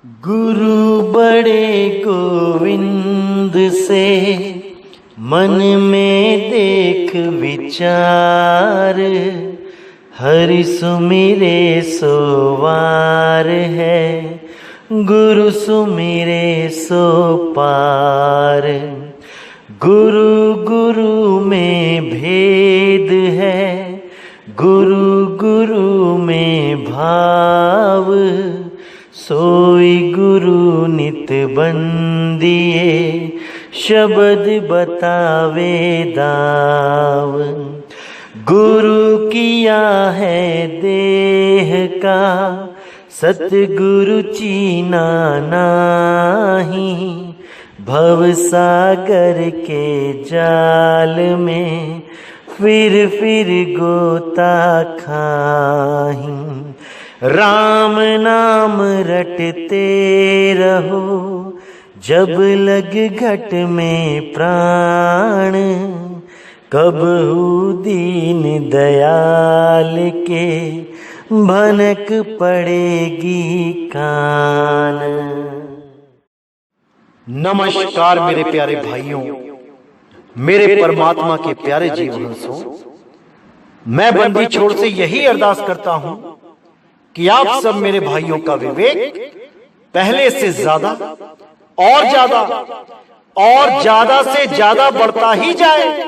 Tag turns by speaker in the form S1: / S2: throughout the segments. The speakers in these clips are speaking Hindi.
S1: गुरु बड़े गोविंद से मन में देख विचार, हरि सुमिरे सोवार है, गुरु सुमिरे सो पार। गुरु गुरु में भेद है, गुरु गुरु में भाव, सोई गुरु नित बंदिए, शब्द बतावे दाव। गुरु किया है देह का, सतगुरु चीना नाही, भव सागर के जाल में फिर गोता खाही। राम नाम रटते रहो, जब लग घट में प्राण, कबहू दीन दयाल के भनक पड़ेगी कान।
S2: नमस्कार मेरे प्यारे भाइयों, मेरे परमात्मा के प्यारे जीवहंसों। मैं बंदी छोड़ से यही अरदास करता हूं कि आप सब मेरे भाइयों का विवेक पहले से ज्यादा और ज्यादा से ज्यादा बढ़ता ही जाए,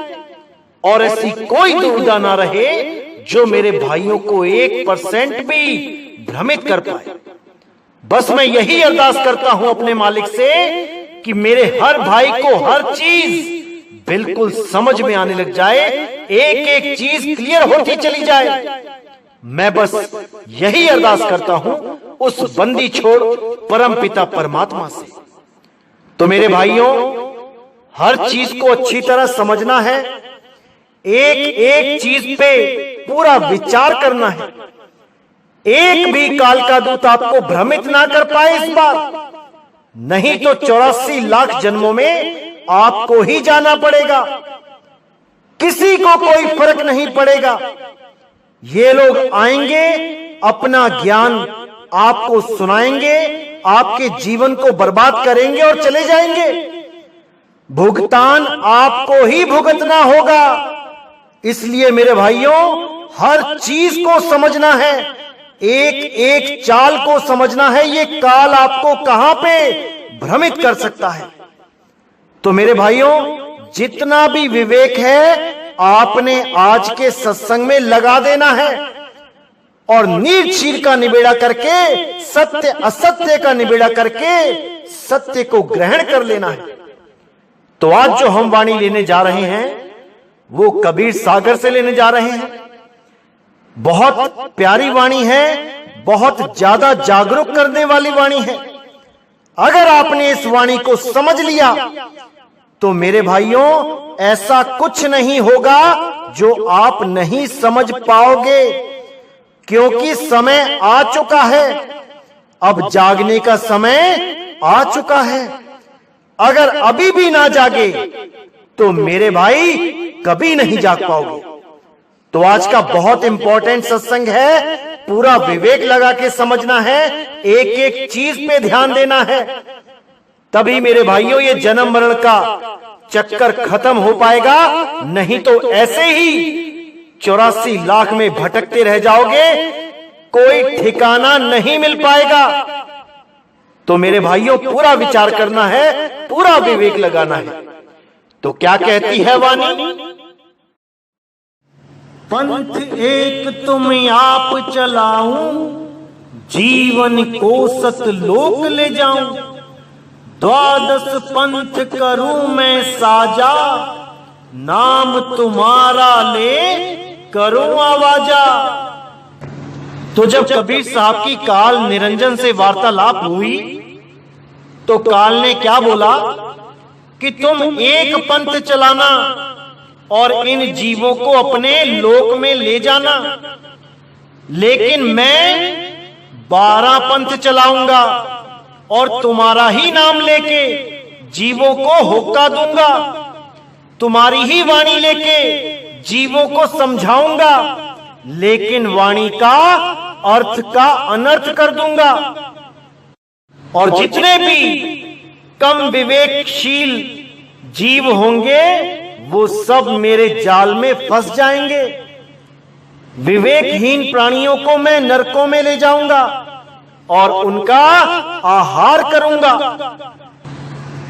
S2: और ऐसी कोई दुविधा ना रहे जो मेरे भाइयों को 1% भी भ्रमित कर पाए। बस मैं यही अरदास करता हूं अपने मालिक से कि मेरे हर भाई को हर चीज बिल्कुल समझ में आने लग जाए, एक एक चीज क्लियर होती चली जाए। मैं बस यही अरदास करता हूं उस बंदी छोड़ परमपिता परमात्मा से। तो मेरे भाइयों, हर चीज को अच्छी तरह समझना है, एक एक चीज पे पूरा विचार करना है। एक भी काल का दूत आपको भ्रमित ना कर पाए इस बार, नहीं तो 84 लाख जन्मों में आपको ही जाना पड़ेगा। किसी को कोई फर्क नहीं पड़ेगा। ये लोग आएंगे, अपना ज्ञान आपको सुनाएंगे, आपके जीवन को बर्बाद करेंगे और चले जाएंगे। भुगतान आपको ही भुगतना होगा। इसलिए मेरे भाइयों, हर चीज को समझना है, एक एक चाल को समझना है। ये काल आपको कहां पे भ्रमित कर सकता है। तो मेरे भाइयों, जितना भी विवेक है आपने आज के सत्संग में लगा देना है, और नीच चीर का निबेड़ा करके, सत्य असत्य का निबेड़ा करके सत्य को ग्रहण कर लेना है। तो आज जो हम वाणी लेने जा रहे हैं वो कबीर सागर से लेने जा रहे हैं। बहुत प्यारी वाणी है, बहुत ज्यादा जागरूक करने वाली वाणी है। अगर आपने इस वाणी को समझ लिया तो मेरे भाइयों, ऐसा कुछ नहीं होगा जो आप नहीं समझ पाओगे, क्योंकि समय आ चुका है। अब जागने का समय आ चुका है। अगर अभी भी ना जागे तो मेरे भाई कभी नहीं जाग पाओगे। तो आज का बहुत इंपॉर्टेंट सत्संग है, पूरा विवेक लगा के समझना है, एक एक चीज पे ध्यान देना है। तभी मेरे भाइयों ये जन्म मरण का चक्कर खत्म हो पाएगा, नहीं तो ऐसे ही 84 लाख में भटकते रह जाओगे, कोई ठिकाना नहीं मिल पाएगा। तो मेरे भाइयों, पूरा विचार करना है, पूरा विवेक लगाना है। तो क्या कहती है वाणी? पंथ एक तुम आप चलाऊं, जीवन को सतलोक ले जाऊं। 12 पंथ करूं मैं साजा, नाम तुम्हारा ले करूं आवाजा। तो जब कबीर साहब की काल निरंजन से वार्तालाप हुई तो काल ने क्या बोला कि तुम एक पंथ चलाना और इन जीवों को अपने लोक में ले जाना, लेकिन मैं 12 पंथ चलाऊंगा और तुम्हारा ही नाम लेके जीवों को होका दूंगा, तुम्हारी ही वाणी लेके जीवों को समझाऊंगा, लेकिन वाणी का अर्थ का अनर्थ कर दूंगा। और जितने भी कम विवेकशील जीव होंगे वो सब मेरे जाल में फंस जाएंगे। विवेकहीन प्राणियों को मैं नरकों में ले जाऊंगा और उनका आहार करूंगा।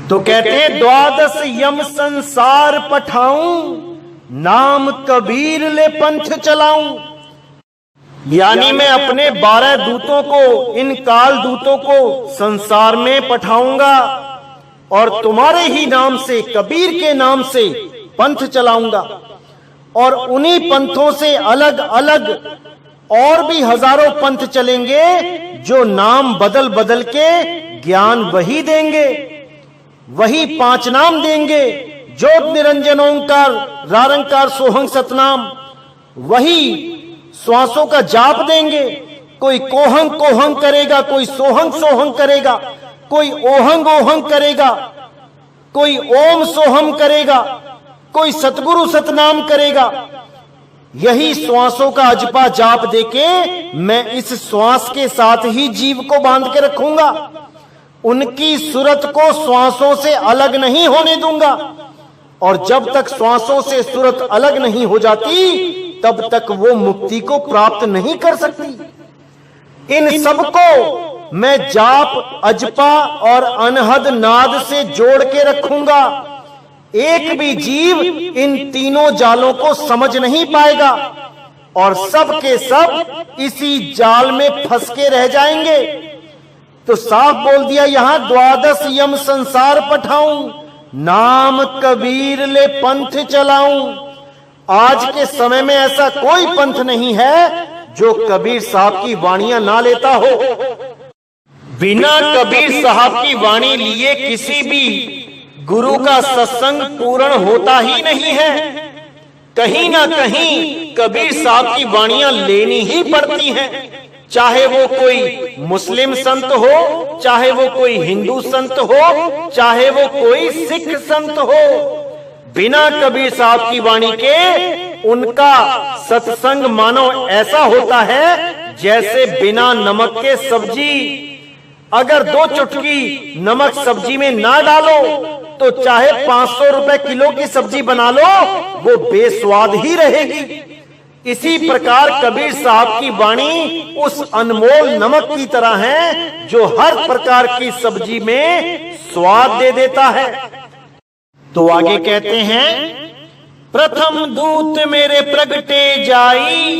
S2: तो कहते हैं 12 यम संसार पठाऊं, नाम कबीर ले पंथ चलाऊं। यानी मैं अपने 12 दूतों को, इन काल दूतों को संसार में पठाऊंगा और तुम्हारे ही नाम से, कबीर के नाम से पंथ चलाऊंगा। और उन्हीं पंथों से अलग अलग और भी हजारों पंथ चलेंगे जो नाम बदल बदल के ज्ञान वही देंगे, वही 5 नाम देंगे, ज्योत निरंजन ओंकार रारंकार सोहंग सतनाम, वही श्वासों का जाप देंगे। कोई कोहंग कोहंग करेगा, कोई सोहंग सोहंग करेगा, कोई ओहंग ओहंग करेगा, कोई ओम सोहम करेगा, कोई सतगुरु सतनाम करेगा। यही श्वासों का अजपा जाप देके मैं इस श्वास के साथ ही जीव को बांध के रखूंगा। उनकी सूरत को श्वासों से अलग नहीं होने दूंगा। और जब तक श्वासों से सूरत अलग नहीं हो जाती तब तक वो मुक्ति को प्राप्त नहीं कर सकती। इन सबको मैं जाप, अजपा और अनहद नाद से जोड़ के रखूंगा। एक भी जीव इन तीनों जालों को समझ नहीं पाएगा और सब के सब इसी जाल में फंस के रह जाएंगे। तो साफ बोल दिया यहां 12 यम संसार पठाऊं, नाम कबीर ले पंथ चलाऊं। आज के समय में ऐसा कोई पंथ नहीं है जो कबीर साहब की वाणियां ना लेता हो। बिना कबीर साहब की वाणी लिए किसी भी गुरु का सत्संग पूर्ण होता ही नहीं है। कहीं ना कहीं कबीर साहब की वाणियां लेनी ही पड़ती हैं। चाहे वो कोई मुस्लिम संत हो, चाहे वो कोई हिंदू संत हो, चाहे वो कोई सिख संत हो, बिना कबीर साहब की वाणी के उनका सत्संग मानो ऐसा होता है जैसे बिना नमक के सब्जी। अगर 2 चुटकी नमक सब्जी में ना डालो तो चाहे 500 रुपए किलो की सब्जी बना लो, वो बेस्वाद ही रहेगी। इसी प्रकार कबीर साहब की वाणी उस अनमोल नमक की तरह है जो हर प्रकार की सब्जी में स्वाद दे देता है। तो आगे कहते हैं, प्रथम दूत मेरे प्रगटे जाई,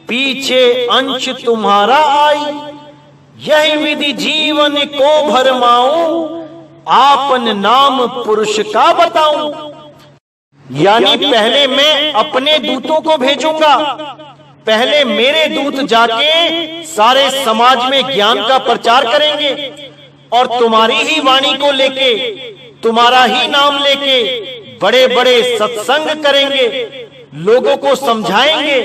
S2: पीछे अंश तुम्हारा आई। यही विधि जीवन को भरमाऊं, आपन नाम पुरुष का बताऊं। यानी पहले मैं अपने दूतों को भेजूंगा। पहले मेरे दूत जाके सारे समाज में ज्ञान का प्रचार करेंगे और तुम्हारी ही वाणी को लेके, तुम्हारा ही नाम लेके बड़े बड़े सत्संग करेंगे, लोगों को समझाएंगे,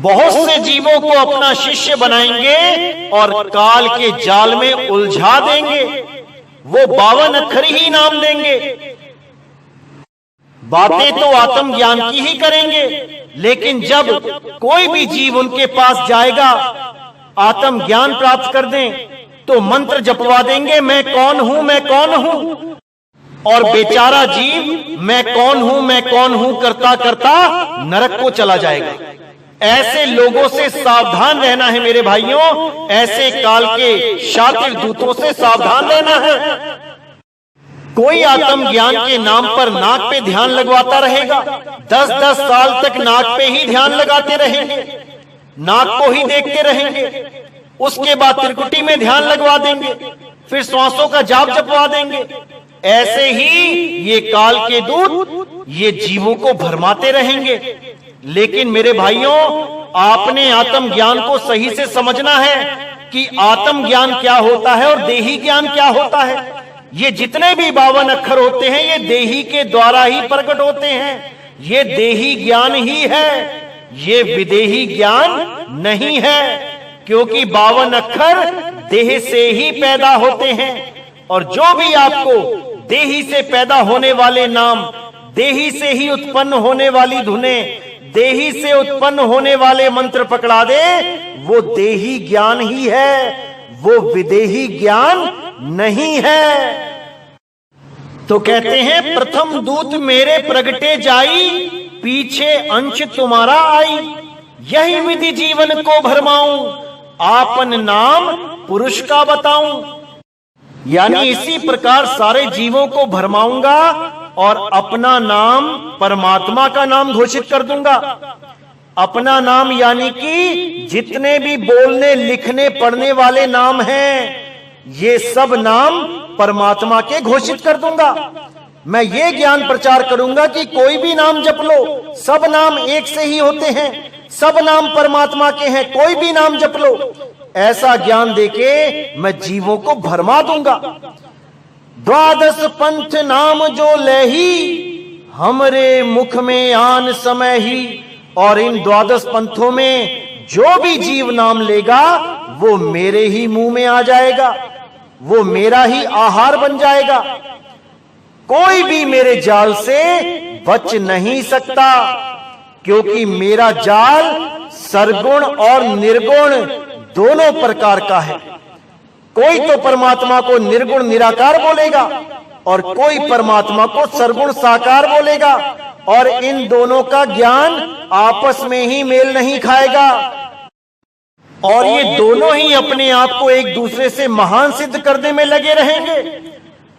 S2: बहुत से जीवों को अपना शिष्य बनाएंगे और काल के जाल में उलझा देंगे। वो 52 अक्षर ही नाम देंगे। बातें तो आत्म ज्ञान की ही करेंगे, लेकिन जब कोई भी जीव उनके पास जाएगा आत्म ज्ञान प्राप्त कर दें तो मंत्र जपवा देंगे, मैं कौन हूं, मैं कौन हूं। और बेचारा जीव मैं कौन हूं करता करता नरक को चला जाएगा। ऐसे लोगों से सावधान रहना है मेरे भाइयों। ऐसे काल के शातिर दूतों से सावधान रहना है। कोई आत्म ज्ञान के नाम पर नाक पे ध्यान लगवाता रहेगा, 10-10 साल तक नाक पे ही ध्यान लगाते रहेंगे, नाक को ही देखते रहेंगे। उसके बाद त्रिकुटी में ध्यान लगवा देंगे, फिर श्वासों का जाप जपवा देंगे। ऐसे ही ये काल के दूत ये जीवों को भरमाते रहेंगे। लेकिन मेरे भाइयों, आपने आत्म ज्ञान को सही से समझना है कि आत्म ज्ञान क्या होता है और देही ज्ञान क्या होता है। ये जितने भी 52 अक्षर होते हैं ये देही के द्वारा ही प्रकट होते हैं। ये देही ज्ञान ही है, ये विदेही ज्ञान नहीं है, क्योंकि 52 अक्षर देह से ही पैदा होते हैं। और जो भी आपको देही से पैदा होने वाले नाम, देही से ही उत्पन्न होने वाली धुनें, देही से उत्पन्न होने वाले मंत्र पकड़ा दे, वो देही ज्ञान ही है, वो विदेही ज्ञान नहीं है। तो कहते हैं प्रथम दूत मेरे प्रगटे जाई, पीछे अंश तुम्हारा आई। यही विधि जीवन को भरमाऊं, आपन नाम पुरुष का बताऊं। यानी इसी प्रकार सारे जीवों को भरमाऊंगा और अपना नाम परमात्मा का नाम घोषित कर दूंगा। अपना नाम यानी कि जितने भी बोलने लिखने पढ़ने वाले नाम हैं, ये सब नाम परमात्मा के घोषित कर दूंगा। मैं ये ज्ञान प्रचार करूंगा कि कोई भी नाम जप लो, सब नाम एक से ही होते हैं, सब नाम परमात्मा के हैं, कोई भी नाम जप लो। ऐसा ज्ञान देके मैं जीवों को भरमा दूंगा। द्वादश पंथ नाम जो लही, हमरे मुख में आन समय ही। और इन द्वादश पंथों में जो भी जीव नाम लेगा वो मेरे ही मुंह में आ जाएगा, वो मेरा ही आहार बन जाएगा। कोई भी मेरे जाल से बच नहीं सकता, क्योंकि मेरा जाल सरगुण और निर्गुण दोनों प्रकार का है। कोई तो परमात्मा को निर्गुण निराकार बोलेगा और कोई परमात्मा को सरगुण साकार बोलेगा, और इन दोनों का ज्ञान आपस में ही मेल नहीं खाएगा। और ये दोनों ही अपने आप को एक दूसरे से महान सिद्ध करने में लगे रहेंगे।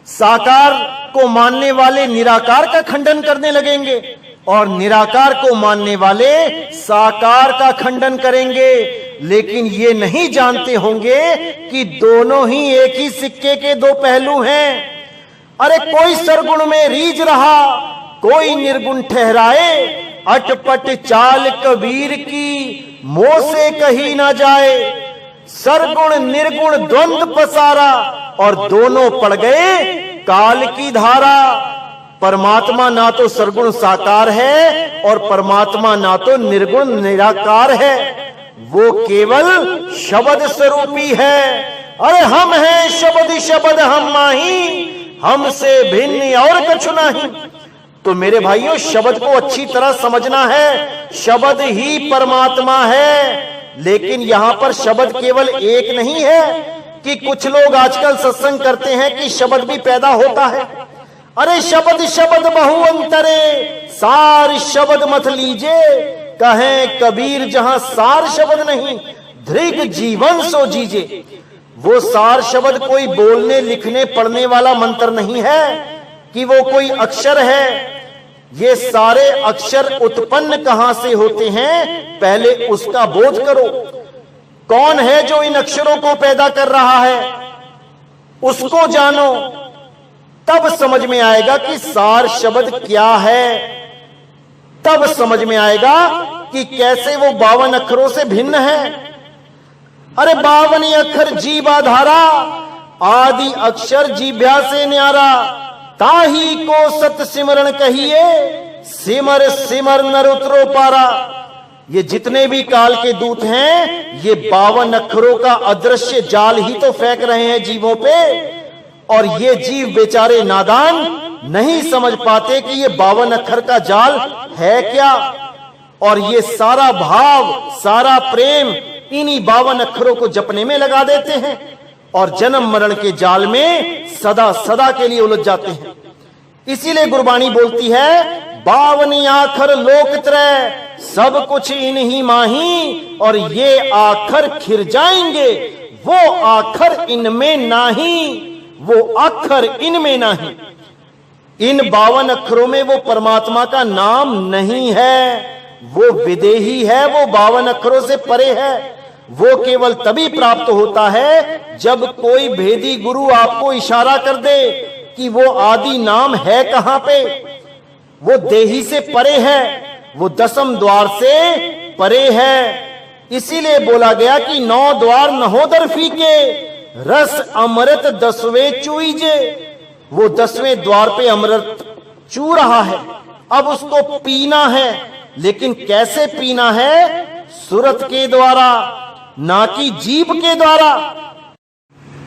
S2: साकार को मानने वाले निराकार का खंडन करने लगेंगे और निराकार को मानने वाले साकार का खंडन करेंगे। लेकिन ये नहीं जानते होंगे कि दोनों ही एक ही सिक्के के दो पहलू हैं। अरे कोई सरगुण में रीझ रहा, कोई निर्गुण ठहराए, अटपट चाल कबीर की मोह से कही ना जाए। सरगुण निर्गुण द्वंद्व पसारा और दोनों पड़ गए काल की धारा। परमात्मा ना तो सरगुण साकार है और परमात्मा ना तो निर्गुण निराकार है, वो केवल शब्द स्वरूपी है। अरे हम हैं शब्द शब्द हम माही, हमसे भिन्न और कछु नहीं। तो मेरे भाइयों, शब्द को अच्छी तरह समझना है। शब्द ही परमात्मा है। लेकिन यहां पर शब्द केवल एक नहीं है कि कुछ लोग आजकल सत्संग करते हैं कि शब्द भी पैदा होता है। अरे शब्द शब्द बहु अंतरे, सार शब्द मत लीजे। कहे कबीर जहां सार शब्द नहीं, धृग जीवन सो जीजे। वो सार शब्द कोई बोलने लिखने पढ़ने वाला मंत्र नहीं है कि वो कोई अक्षर है। ये सारे अक्षर उत्पन्न कहां से होते हैं, पहले उसका बोध करो। कौन है जो इन अक्षरों को पैदा कर रहा है, उसको जानो, तब समझ में आएगा कि सार शब्द क्या है। तब समझ में आएगा कि कैसे वो 52 अक्षरों से भिन्न है। अरे 52 अक्षर जीवाधारा, आदि अक्षर जीभ्या से न्यारा। ताही को सत सिमरण कहिए, सिमर सिमर नर उतरो पारा। ये जितने भी काल के दूत हैं, ये 52 अक्षरों का अदृश्य जाल ही तो फेंक रहे हैं जीवों पे। और ये जीव बेचारे नादान नहीं समझ पाते कि ये 52 अक्षर का जाल है क्या। और ये सारा भाव, सारा प्रेम इन्हीं 52 अक्षरों को जपने में लगा देते हैं और जन्म मरण के जाल में सदा सदा के लिए उलझ जाते हैं। इसीलिए गुरबाणी बोलती है, 52 आखर लोक त्रय, सब कुछ इन्हीं माही। और ये आखर खिर जाएंगे, वो आखर इनमें नाही, वो अक्षर इनमें नहीं। इन 52 अक्षरों में वो परमात्मा का नाम नहीं है, वो विदेही है, वो 52 अक्षरों से परे है। वो केवल तभी प्राप्त होता है जब कोई भेदी गुरु आपको इशारा कर दे कि वो आदि नाम है कहां पे। वो देही से परे है, वो 10वें द्वार से परे है। इसीलिए बोला गया कि 9 द्वार नहोदर फीके, रस अमृत 10वें चूइजे। वो 10वें द्वार पे अमृत चू रहा है, अब उसको पीना है। लेकिन कैसे पीना है? सुरत के द्वारा, ना कि जीभ के द्वारा।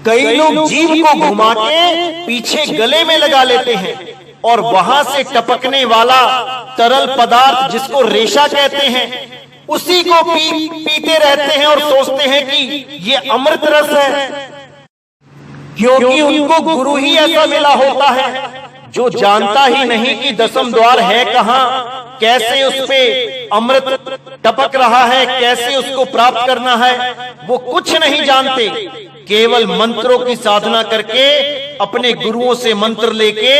S2: कई लोग जीभ को घुमा के पीछे गले में लगा लेते हैं और वहां से टपकने वाला तरल पदार्थ जिसको रेशा कहते हैं, उसी को पीते रहते हैं और सोचते हैं कि ये अमृत रस है, क्योंकि उनको गुरु ही ऐसा मिला होता है जो जानता ही नहीं कि दसम द्वार है कहां, कैसे उस पे अमृत टपक रहा है, कैसे उसको प्राप्त करना है, वो कुछ नहीं जानते। केवल मंत्रों की साधना करके अपने गुरुओं से मंत्र लेके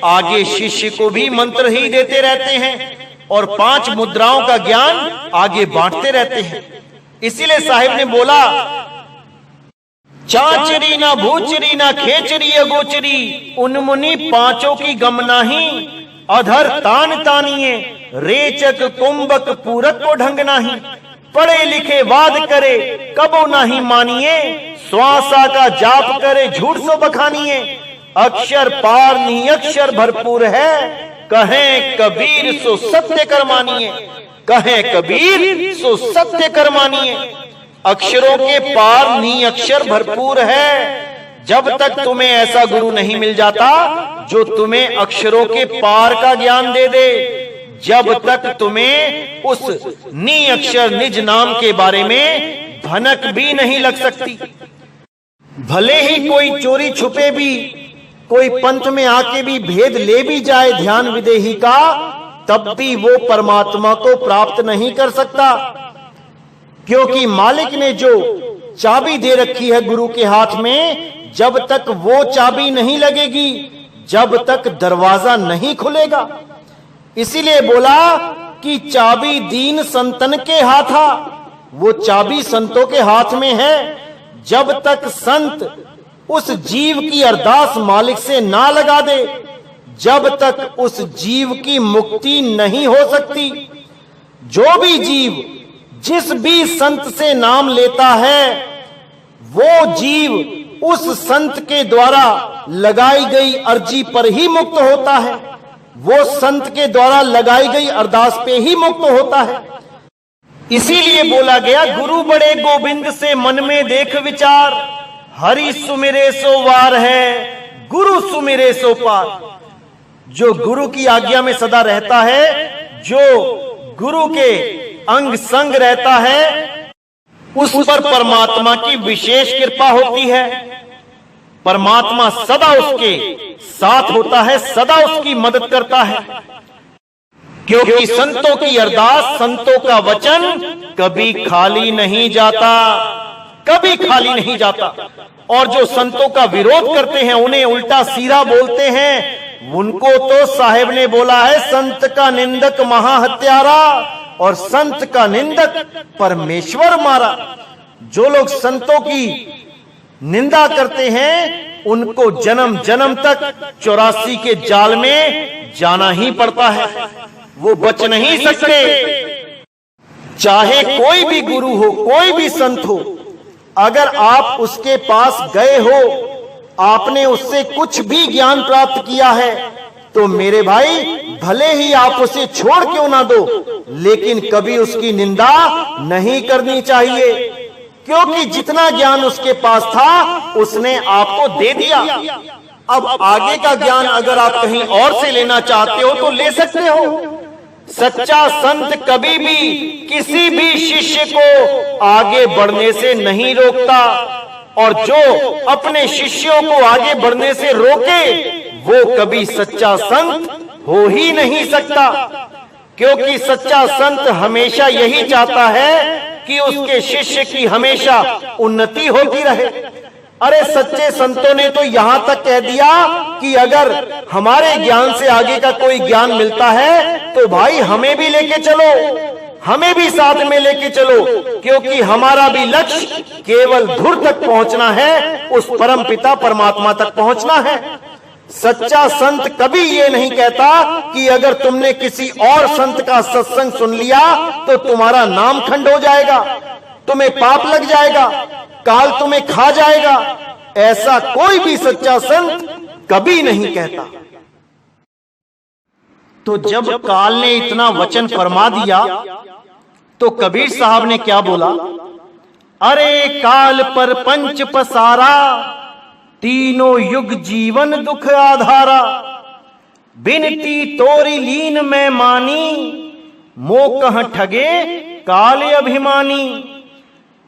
S2: आगे शिष्य को भी मंत्र ही देते रहते हैं और 5 मुद्राओं का ज्ञान आगे बांटते रहते हैं। इसीलिए साहिब ने बोला, चाचरी ना भूचरी ना खेचरी अगोचरी, उन मुनि 5 की गम नाही, अधर तान तानिए, रेचक कुंभक पूरक को ढंग नाही, पढ़े लिखे वाद करे कबो नाही मानिए, श्वासा का जाप करे झूठ सो बखानिए, अक्षर पार नी अक्षर भरपूर है, कहें कबीर सो सत्य कर मानिए, कहें कबीर सो सत्य कर मानिए। अक्षरों के पार नी अक्षर भरपूर है। जब तक तुम्हें ऐसा गुरु नहीं मिल जाता जो तुम्हें अक्षरों के पार का ज्ञान दे दे, जब तक तुम्हें उस नी अक्षर निज नाम के बारे में भनक भी नहीं लग सकती। भले ही कोई चोरी छुपे भी, कोई पंथ में आके भी भेद ले भी जाए ध्यान विदेही का, तब भी वो परमात्मा को प्राप्त नहीं कर सकता, क्योंकि मालिक ने जो चाबी दे रखी है गुरु के हाथ में, जब तक वो चाबी नहीं लगेगी, जब तक दरवाजा नहीं खुलेगा। इसीलिए बोला कि चाबी दीन संतन के हाथा, वो चाबी संतों के हाथ में है। जब तक संत उस जीव की अरदास मालिक से ना लगा दे, जब तक उस जीव की मुक्ति नहीं हो सकती। जो भी जीव जिस भी संत से नाम लेता है, वो जीव उस संत के द्वारा लगाई गई अर्जी पर ही मुक्त होता है, वो संत के द्वारा लगाई गई अरदास पे ही मुक्त होता है। इसीलिए बोला गया, गुरु बड़े गोविंद से मन में देख विचार, हरि सुमिरे सो वार है, गुरु सुमिरे सो पार। जो गुरु की आज्ञा में सदा रहता है, जो गुरु के अंग संग रहता है, उस पर परमात्मा की विशेष कृपा होती है। परमात्मा सदा उसके साथ होता है, सदा उसकी मदद करता है, क्योंकि संतों की अरदास, संतों का वचन कभी खाली नहीं जाता, कभी खाली नहीं जाता। और जो संतों का विरोध करते हैं, उन्हें उल्टा सीधा बोलते हैं, उनको तो साहिब ने बोला है, संत का निंदक महाहत्यारा और संत का निंदक परमेश्वर मारा। जो लोग संतों की निंदा करते हैं, उनको जन्म जन्म तक 84 के जाल में जाना ही पड़ता है, वो बच नहीं सकते। चाहे कोई भी गुरु हो, कोई भी संत हो, अगर आप उसके पास गए हो, आपने उससे कुछ भी ज्ञान प्राप्त किया है, तो मेरे भाई भले ही आप उसे छोड़ क्यों ना दो, लेकिन कभी उसकी निंदा नहीं करनी चाहिए, क्योंकि जितना ज्ञान उसके पास था उसने आपको दे दिया। अब आगे का ज्ञान अगर आप कहीं और से लेना चाहते हो तो ले सकते हो। सच्चा संत कभी भी किसी भी शिष्य को आगे बढ़ने से नहीं रोकता, और जो अपने शिष्यों को आगे बढ़ने से रोके वो कभी सच्चा संत हो ही नहीं सकता, क्योंकि सच्चा संत हमेशा यही चाहता है कि उसके शिष्य की हमेशा उन्नति होती रहे। अरे सच्चे संतों ने तो यहां तक कह दिया कि अगर हमारे ज्ञान से आगे का कोई ज्ञान मिलता है तो भाई हमें भी लेके चलो, हमें भी साथ में लेके चलो, क्योंकि हमारा भी लक्ष्य केवल धुर तक पहुंचना है, उस परम पिता परमात्मा तक पहुंचना है। सच्चा संत कभी ये नहीं कहता कि अगर तुमने किसी और संत का सत्संग सुन लिया तो तुम्हारा नाम खंड हो जाएगा, तुम्हें पाप लग जाएगा, काल तुम्हें खा जाएगा। ऐसा कोई भी सच्चा संत कभी नहीं कहता। तो जब काल ने इतना वचन फरमा दिया तो कबीर साहब ने क्या बोला? अरे काल पर पंच पसारा, तीनों युग जीवन दुख आधारा, बिनती तोरी लीन में मानी, मोह कह ठगे काल अभिमानी,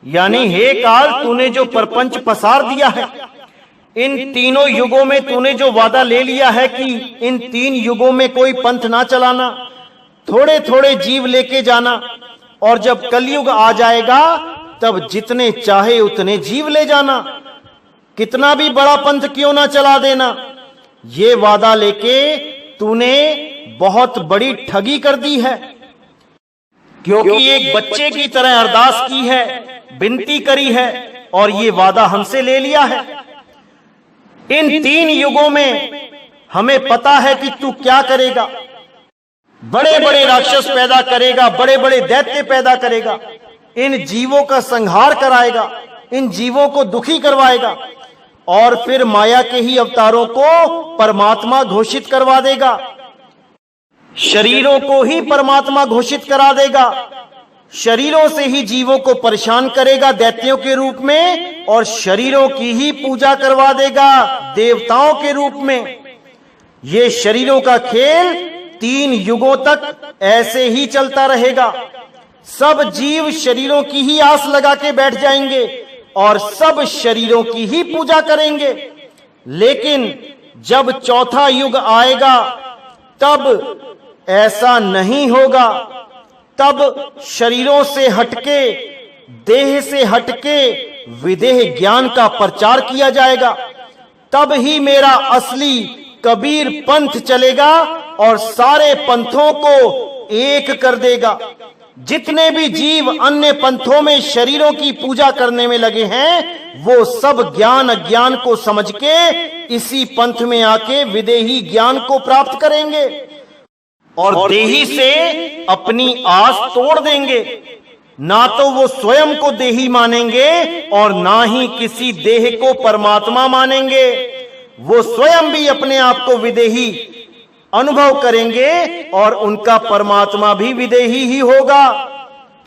S2: यानी हे काल, तूने जो परपंच पसार दिया है, इन तीनों युगों में तूने जो वादा ले लिया है कि इन 3 युगों में कोई पंथ ना चलाना, थोड़े थोड़े जीव लेके जाना, और जब कलयुग आ जाएगा तब जितने चाहे उतने जीव ले जाना, कितना भी बड़ा पंथ क्यों ना चला देना। ये वादा लेके तूने बहुत बड़ी ठगी कर दी है, क्योंकि एक बच्चे की तरह अरदास की है, विनती करी है, और ये वादा हमसे ले लिया है। इन 3 युगों में हमें पता है कि तू क्या करेगा। बड़े बड़े राक्षस पैदा करेगा, बड़े बड़े दैत्य पैदा करेगा, इन जीवों का संहार कराएगा, इन जीवों को दुखी करवाएगा, और फिर माया के ही अवतारों को परमात्मा घोषित करवा देगा, शरीरों को ही परमात्मा घोषित करा देगा, शरीरों से ही जीवों को परेशान करेगा दैत्यों के रूप में, और शरीरों की ही पूजा करवा देगा देवताओं के रूप में। ये शरीरों का खेल 3 युगों तक ऐसे ही चलता रहेगा। सब जीव शरीरों की ही आस लगा के बैठ जाएंगे और सब शरीरों की ही पूजा करेंगे। लेकिन जब चौथा युग आएगा तब ऐसा नहीं होगा। तब शरीरों से हटके, देह से हटके विदेह ज्ञान का प्रचार किया जाएगा। तब ही मेरा असली कबीर पंथ चलेगा और सारे पंथों को एक कर देगा। जितने भी जीव अन्य पंथों में शरीरों की पूजा करने में लगे हैं, वो सब ज्ञान अज्ञान को समझ के इसी पंथ में आके विदेही ज्ञान को प्राप्त करेंगे और देही से अपनी आस तोड़ देंगे। ना तो वो स्वयं को देही मानेंगे और ना ही किसी देह को परमात्मा मानेंगे। वो स्वयं भी अपने आप को विदेही अनुभव करेंगे और उनका परमात्मा भी विदेही ही होगा।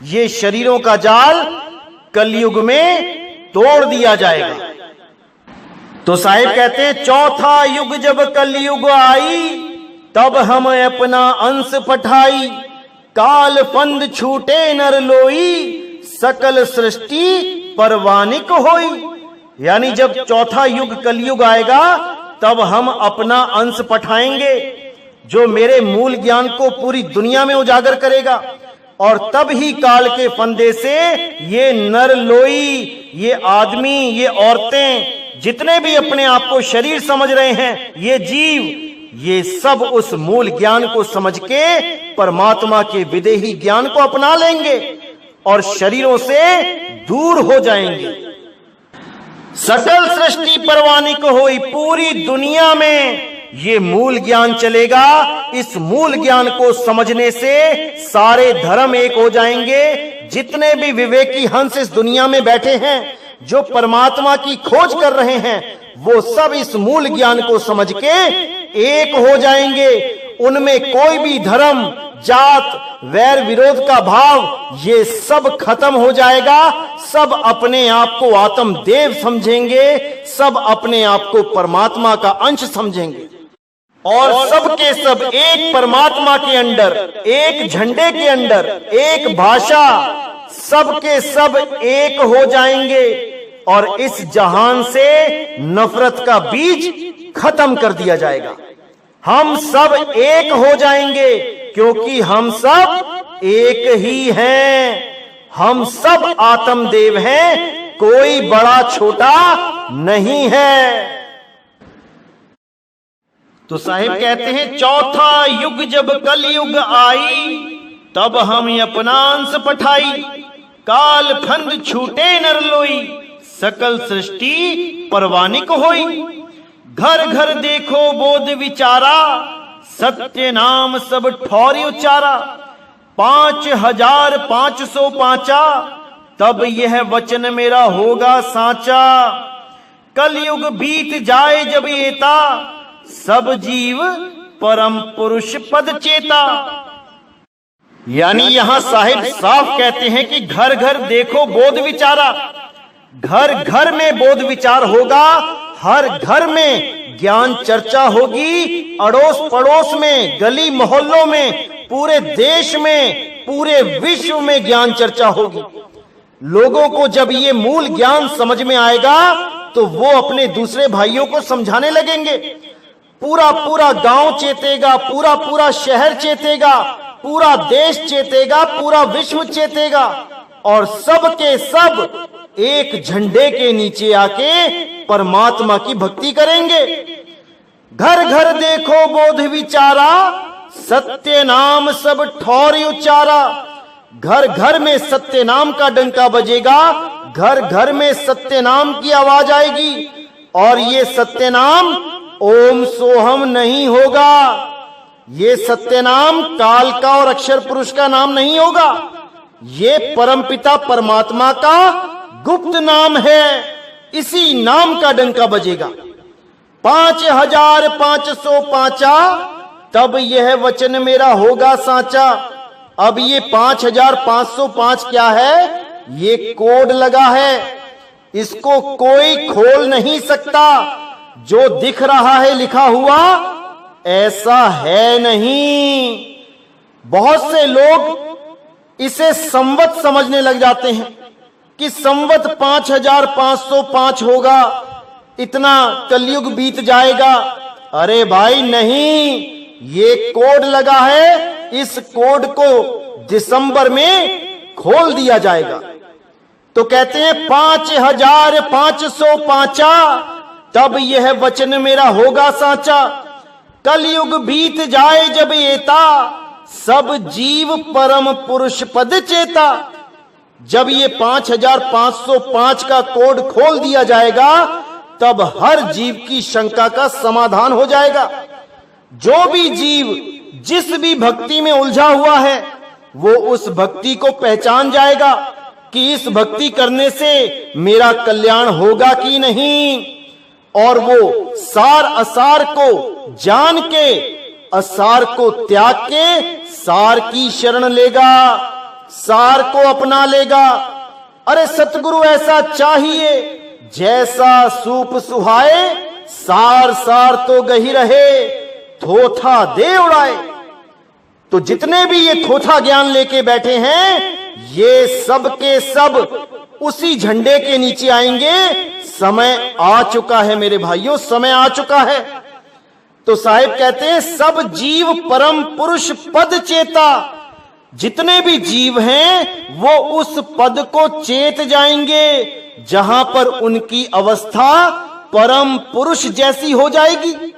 S2: ये शरीरों का जाल कलयुग में तोड़ दिया जाएगा। तो साहिब कहते हैं, चौथा युग जब कलयुग आई, तब हम अपना अंश पठाई। काल फंद छूटे नर लोई, सकल सृष्टि परवानिक होई। यानी जब चौथा युग कलयुग आएगा तब हम अपना अंश पठाएंगे, जो मेरे मूल ज्ञान को पूरी दुनिया में उजागर करेगा। और तब ही काल के फंदे से ये नर लोई, ये आदमी, ये औरतें, जितने भी अपने आप को शरीर समझ रहे हैं, ये जीव, ये सब उस मूल ज्ञान को समझ के परमात्मा के विदेही ज्ञान को अपना लेंगे और शरीरों से दूर हो जाएंगे। सकल सृष्टि परवानिक होई। पूरी दुनिया में ये मूल ज्ञान चलेगा। इस मूल ज्ञान को समझने से सारे धर्म एक हो जाएंगे। जितने भी विवेकी हंस इस दुनिया में बैठे हैं, जो परमात्मा की खोज कर रहे हैं, वो सब इस मूल ज्ञान को समझ के एक हो जाएंगे। उनमें कोई भी धर्म, जात, वैर विरोध का भाव, ये सब खत्म हो जाएगा। सब अपने आप को आत्मदेव समझेंगे, सब अपने आप को परमात्मा का अंश समझेंगे और सब के सब एक परमात्मा के अंदर, एक झंडे के अंदर, एक भाषा, सब के सब एक हो जाएंगे और इस जहान से नफरत का बीज खत्म कर दिया जाएगा। हम सब एक हो जाएंगे क्योंकि हम सब एक ही हैं। हम सब आत्मदेव हैं, कोई बड़ा छोटा नहीं है। तो साहिब कहते हैं, चौथा युग जब कलयुग आई, तब हम अपना अंश पठाई। काल फंद छूटे नर लोई, सकल सृष्टि परवानिक होई। घर घर देखो बोध विचारा, सत्य नाम सब ठौरी उचारा। 5505 तब यह वचन मेरा होगा साचा। कलयुग बीत जाए जब एता, सब जीव परम पुरुष पद चेता। यानी यहां साहिब साफ कहते हैं कि घर घर देखो बोध विचारा। घर घर में बोध विचार होगा, हर घर में ज्ञान चर्चा होगी, अड़ोस पड़ोस में, गली मोहल्लों में, पूरे देश में पूरे विश्व में ज्ञान चर्चा होगी। लोगों को जब ये मूल ज्ञान समझ में आएगा तो वो अपने दूसरे भाइयों को समझाने लगेंगे। पूरा पूरा गांव चेतेगा, पूरा पूरा शहर चेतेगा, पूरा देश चेतेगा, पूरा विश्व चेतेगा और सब के सब एक झंडे के नीचे आके परमात्मा की भक्ति करेंगे। घर घर देखो बोध विचारा, सत्य नाम सब ठौर उच्चारा। घर घर में सत्य नाम का डंका बजेगा, घर घर में सत्य नाम की आवाज आएगी और ये सत्य नाम ओम सोहम नहीं होगा। ये सत्य नाम काल का और अक्षर पुरुष का नाम नहीं होगा। ये परमपिता परमात्मा का गुप्त नाम है। इसी नाम का डंका बजेगा। 5505 तब यह वचन मेरा होगा साचा। अब ये 5505 क्या है? ये कोड लगा है, इसको कोई खोल नहीं सकता। जो दिख रहा है लिखा हुआ ऐसा है नहीं। बहुत से लोग इसे संवत समझने लग जाते हैं कि संवत 5505 होगा, इतना कलयुग बीत जाएगा। अरे भाई नहीं, ये कोड लगा है, इस कोड को दिसंबर में खोल दिया जाएगा। तो कहते हैं 5505 तब यह वचन मेरा होगा साचा। कलयुग बीत जाए जब एता, सब जीव परम पुरुष पद चेता। जब ये 5505 का कोड खोल दिया जाएगा तब हर जीव की शंका का समाधान हो जाएगा। जो भी जीव जिस भी भक्ति में उलझा हुआ है वो उस भक्ति को पहचान जाएगा कि इस भक्ति करने से मेरा कल्याण होगा कि नहीं, और वो सार असार को जान के असार को त्याग के सार की शरण लेगा, सार को अपना लेगा। अरे सतगुरु ऐसा चाहिए जैसा सूप सुहाए, सार सार तो गही रहे, थोथा दे उड़ाए। तो जितने भी ये थोथा ज्ञान लेके बैठे हैं ये सब के सब उसी झंडे के नीचे आएंगे। समय आ चुका है मेरे भाइयों, समय आ चुका है। तो साहिब कहते हैं सब जीव परम पुरुष पद चेता। जितने भी जीव हैं वो उस पद को चेत जाएंगे जहां पर उनकी अवस्था परम पुरुष जैसी हो जाएगी।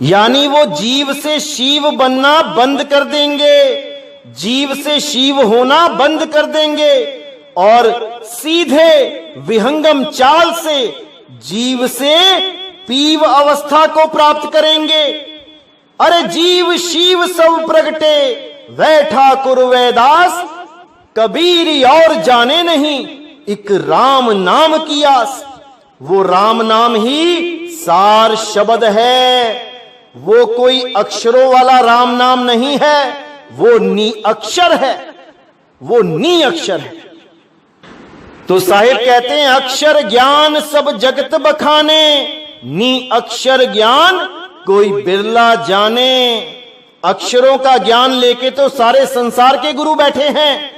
S2: यानी वो जीव से शिव बनना बंद कर देंगे, जीव से शिव होना बंद कर देंगे और सीधे विहंगम चाल से जीव से पीव अवस्था को प्राप्त करेंगे। अरे जीव शिव सब प्रगटे, वै ठाकुर वैदास, कबीर और जाने नहीं, एक राम नाम की आस। वो राम नाम ही सार शब्द है, वो कोई अक्षरों वाला राम नाम नहीं है, वो नी अक्षर है, वो नी अक्षर है। तो साहिब कहते हैं अक्षर ज्ञान सब जगत बखाने, नी अक्षर ज्ञान कोई बिरला जाने। अक्षरों का ज्ञान लेके तो सारे संसार के गुरु बैठे हैं,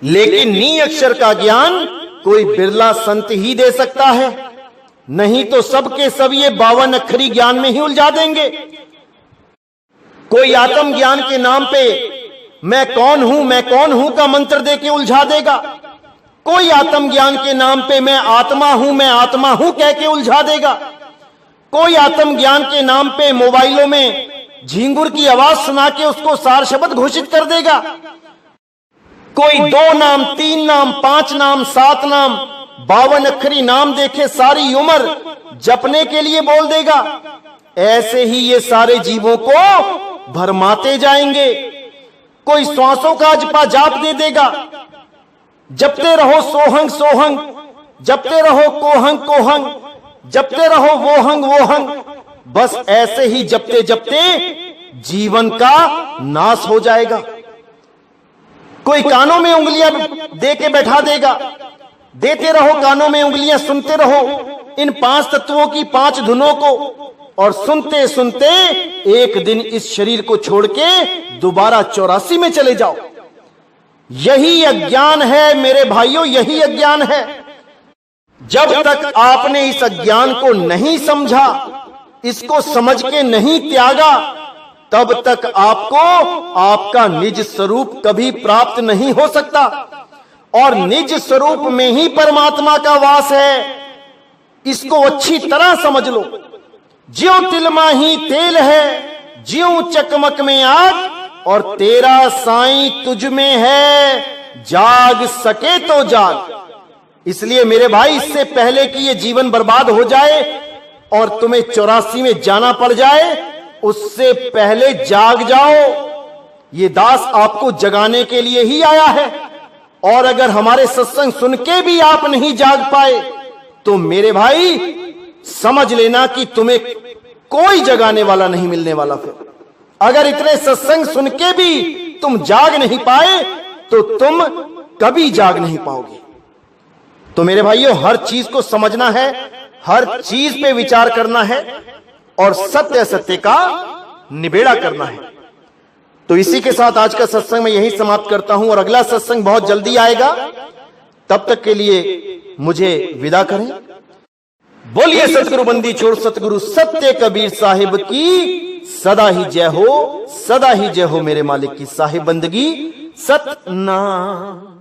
S2: लेकिन नी अक्षर का ज्ञान कोई बिरला संत ही दे सकता है, नहीं तो सबके सब ये 52 अक्षरी ज्ञान में ही उलझा देंगे। कोई आत्म ज्ञान के नाम पे मैं कौन हूं का मंत्र देके उलझा देगा। कोई आत्म ज्ञान के नाम पे मैं आत्मा हूं कह के उलझा देगा। कोई आत्म ज्ञान के नाम पे मोबाइलों में झिंगुर की आवाज सुना के उसको सार शब्द घोषित कर देगा। कोई 2 नाम 3 नाम 5 नाम 7 नाम 52 अक्षरी नाम देखे सारी उम्र जपने के लिए बोल देगा। ऐसे ही ये सारे जीवों को भरमाते जाएंगे। कोई श्वासों का जपा जाप दे देगा, जपते रहो सोहंग सोहंग, जपते रहो कोहंग कोहंग, जपते रहो वोहंग वोहंग। बस ऐसे ही जपते जपते जीवन का नाश हो जाएगा। कोई कानों में उंगलियां दे के बैठा देगा, देते रहो कानों में उंगलियां, सुनते रहो इन 5 तत्वों की 5 धुनों को और सुनते सुनते एक दिन इस शरीर को छोड़ के दोबारा 84 में चले जाओ। यही अज्ञान है मेरे भाइयों, यही अज्ञान है। जब तक आपने इस अज्ञान को नहीं समझा, इसको समझ के नहीं त्यागा, तब तक आपको आपका निज स्वरूप कभी प्राप्त नहीं हो सकता। और निज स्वरूप में ही परमात्मा का वास है, इसको अच्छी तरह समझ लो। ज्यों तिलमा ही तेल है, ज्यों चकमक में आग, और तेरा साईं तुझ में है, जाग सके तो जाग। इसलिए मेरे भाई, इससे पहले कि ये जीवन बर्बाद हो जाए और तुम्हें 84 में जाना पड़ जाए, उससे पहले जाग जाओ। ये दास आपको जगाने के लिए ही आया है। और अगर हमारे सत्संग सुन के भी आप नहीं जाग पाए, तो मेरे भाई समझ लेना कि तुम्हें कोई जगाने वाला नहीं मिलने वाला। फिर अगर इतने सत्संग सुन के भी तुम जाग नहीं पाए, तो तुम कभी जाग नहीं पाओगे। तो मेरे भाइयों, हर चीज को समझना है, हर चीज पे विचार करना है और सत्य असत्य का निबेड़ा करना है। तो इसी के साथ आज का सत्संग मैं यही समाप्त करता हूं और अगला सत्संग बहुत जल्दी आएगा। तब तक के लिए मुझे विदा करें। बोलिए सतगुरु बंदी छोड़ सतगुरु सत्य कबीर साहिब की सदा ही जय हो, सदा ही जय हो। मेरे मालिक की साहिब बंदगी सतनाम।